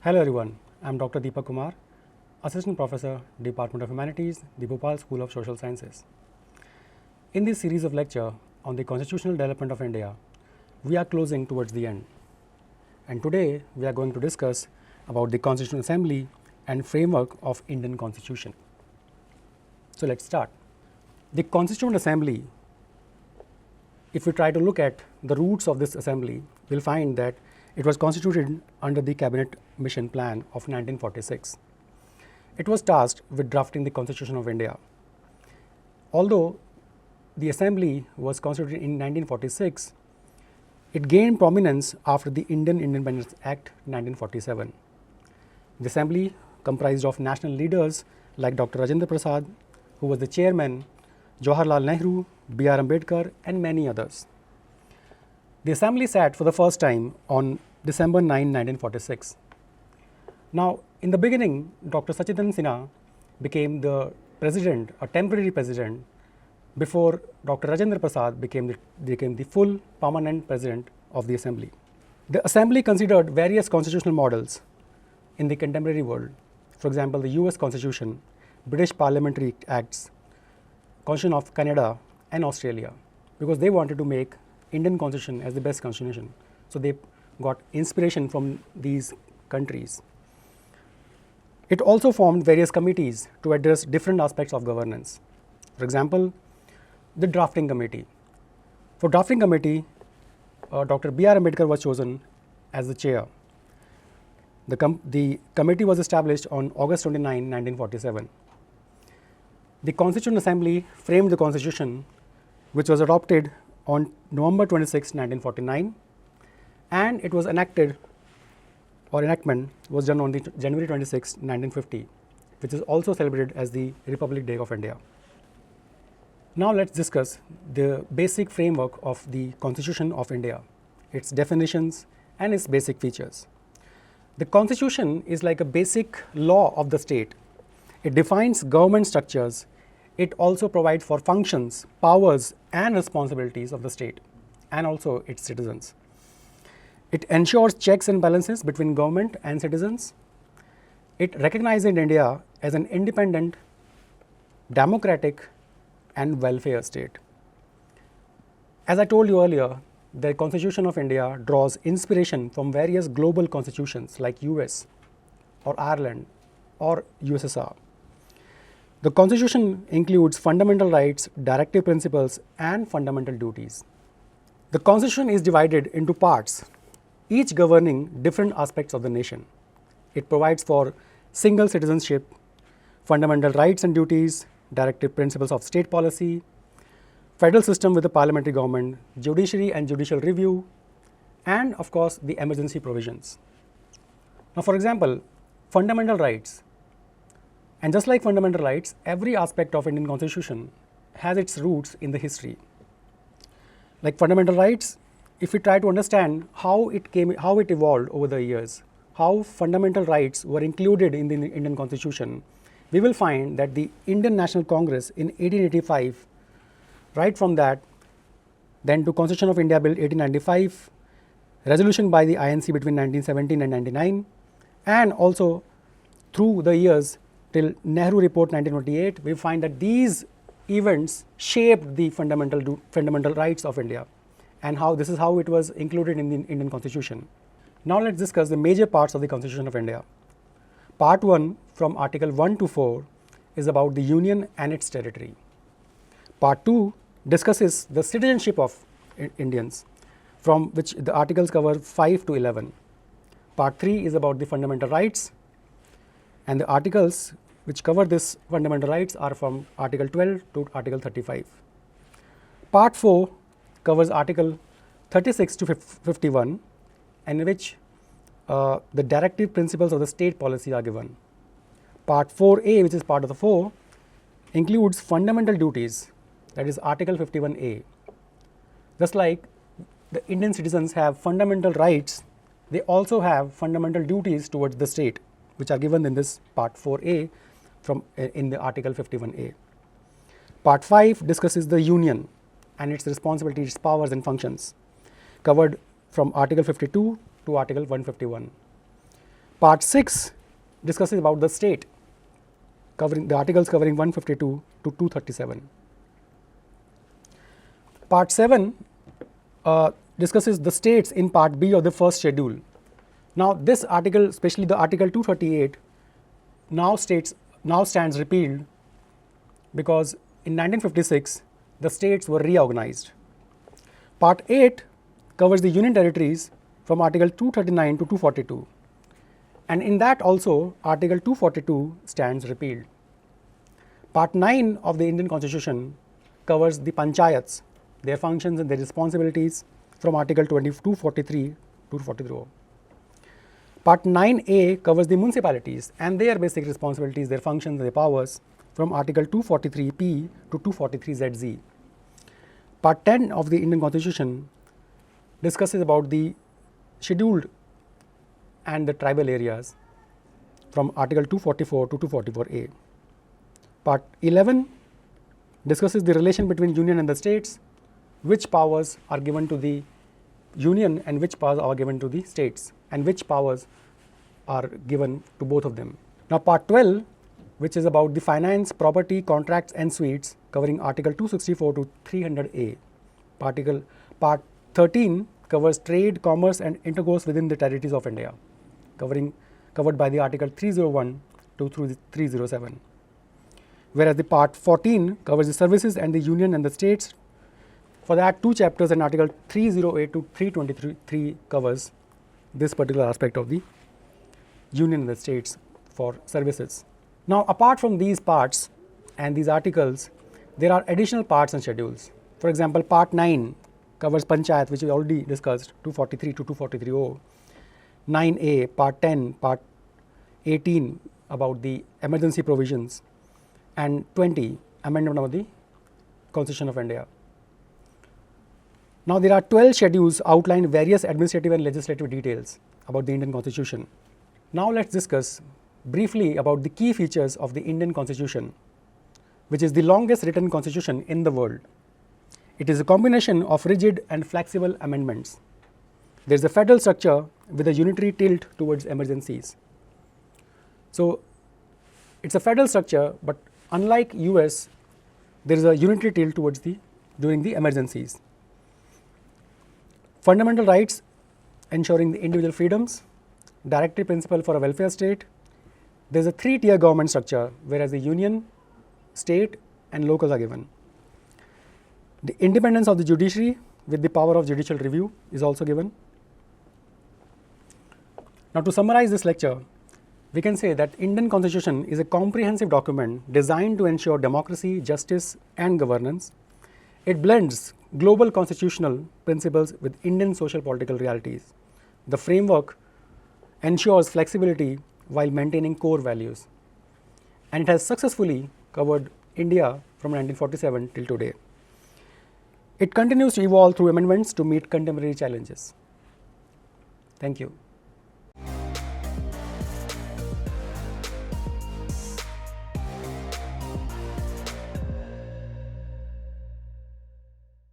Hello everyone, I am Dr. Deepak Kumar, Assistant Professor, Department of Humanities, the Bhopal School of Social Sciences. In this series of lecture on the constitutional development of India, we are closing towards the end. And today we are going to discuss about the Constituent Assembly and framework of Indian Constitution. So let's start. The Constituent Assembly, if we try to look at the roots of this assembly, we'll find that it was constituted under the Cabinet Mission Plan of 1946. It was tasked with drafting the Constitution of India. Although the assembly was constituted in 1946, it gained prominence after the Indian Independence Act 1947. The assembly comprised of national leaders like Dr. Rajendra Prasad, who was the chairman, Jawaharlal Nehru, B.R. Ambedkar, and many others. The assembly sat for the first time on December 9, 1946. Now, in the beginning, Dr. Sachidanand Sinha became the president, a temporary president, before Dr. Rajendra Prasad became the full permanent president of the assembly. The assembly considered various constitutional models in the contemporary world. For example, the US Constitution, British Parliamentary Acts, Constitution of Canada and Australia, because they wanted to make Indian Constitution as the best constitution. So they got inspiration from these countries. It also formed various committees to address different aspects of governance. For example, the drafting committee. For drafting committee, Dr. B.R. Ambedkar was chosen as the chair. The committee was established on August 29, 1947. The Constituent Assembly framed the Constitution, which was adopted on November 26, 1949, and it was enacted, or enactment was done on the January 26, 1950, which is also celebrated as the Republic Day of India. Now let's discuss the basic framework of the Constitution of India, its definitions and its basic features. The Constitution is like a basic law of the state. It defines government structures. It also provides for functions, powers and responsibilities of the state and also its citizens. It ensures checks and balances between government and citizens. It recognizes India as an independent, democratic and welfare state. As I told you earlier, the Constitution of India draws inspiration from various global constitutions like US or Ireland or USSR. The Constitution includes fundamental rights, directive principles and fundamental duties. The Constitution is divided into parts, each governing different aspects of the nation. It provides for single citizenship, fundamental rights and duties, directive principles of state policy, federal system with a parliamentary government, judiciary and judicial review, and of course the emergency provisions. Now, for example, fundamental rights. And just like fundamental rights, every aspect of Indian Constitution has its roots in the history. Like fundamental rights, if we try to understand how it evolved over the years, how fundamental rights were included in the Indian Constitution, we will find that the Indian National Congress in 1885, right from that, then to Constitution of India Bill 1895, resolution by the INC between 1917 and 99, and also through the years till Nehru Report 1928, we find that these events shaped the fundamental rights of India, and this is how it was included in the Indian Constitution. Now let's discuss the major parts of the Constitution of India. Part 1 from Article 1 to 4 is about the Union and its territory. Part 2 discusses the citizenship of Indians, from which the articles cover 5 to 11. Part 3 is about the fundamental rights, and the articles which cover this fundamental rights are from Article 12 to Article 35. Part 4 covers Article 36 to 51, in which the directive principles of the state policy are given. Part 4A, which is part of the 4, includes fundamental duties, that is Article 51A. Just like the Indian citizens have fundamental rights, they also have fundamental duties towards the state, which are given in this Part 4A in the Article 51A. Part 5 discusses the Union and its responsibilities, powers and functions, covered from Article 52 to Article 151. Part 6 discusses about the state, covering the articles covering 152 to 237. Part 7 discusses the states in Part B of the first schedule. Now, this article, especially the Article 238, now stands repealed because in 1956 the states were reorganized. Part 8 covers the union territories from Article 239 to 242, and in that also Article 242 stands repealed. Part 9 of the Indian Constitution covers the panchayats, their functions and their responsibilities from Article 243 to 243. Part 9A covers the municipalities and their basic responsibilities, their functions, their powers from Article 243P to 243ZZ. Part 10 of the Indian Constitution discusses about the scheduled and the tribal areas from Article 244 to 244A. Part 11 discusses the relation between union and the states, which powers are given to the union and which powers are given to the states, and which powers are given to both of them. Now, Part 12, which is about the finance, property, contracts and suites, covering Article 264 to 300A. Part 13 covers trade, commerce and intercourse within the territories of India, covered by the Article 301 to 307. Whereas the Part 14 covers the services and the union and the states. For that, 2 chapters and Article 308 to 323 covers this particular aspect of the union and the states for services. Now, apart from these parts and these articles, there are additional parts and schedules. For example, Part 9 covers panchayat, which we already discussed, 243 to 243O, 9A, Part 10, Part 18 about the emergency provisions, and 20, amendment of the Constitution of India. Now, there are 12 schedules outline various administrative and legislative details about the Indian Constitution. Now, let us discuss briefly about the key features of the Indian Constitution, which is the longest written constitution in the world. It is a combination of rigid and flexible amendments. There is a federal structure with a unitary tilt towards emergencies. So, it is a federal structure, but unlike US, there is a unitary tilt towards during the emergencies. Fundamental rights ensuring the individual freedoms, directive principle for a welfare state. There is a 3-tier government structure, whereas the union, state and locals are given. The independence of the judiciary with the power of judicial review is also given. Now, to summarize this lecture, we can say that Indian Constitution is a comprehensive document designed to ensure democracy, justice and governance. It blends global constitutional principles with Indian social political realities. The framework ensures flexibility while maintaining core values, and it has successfully covered India from 1947 till today. It continues to evolve through amendments to meet contemporary challenges. Thank you.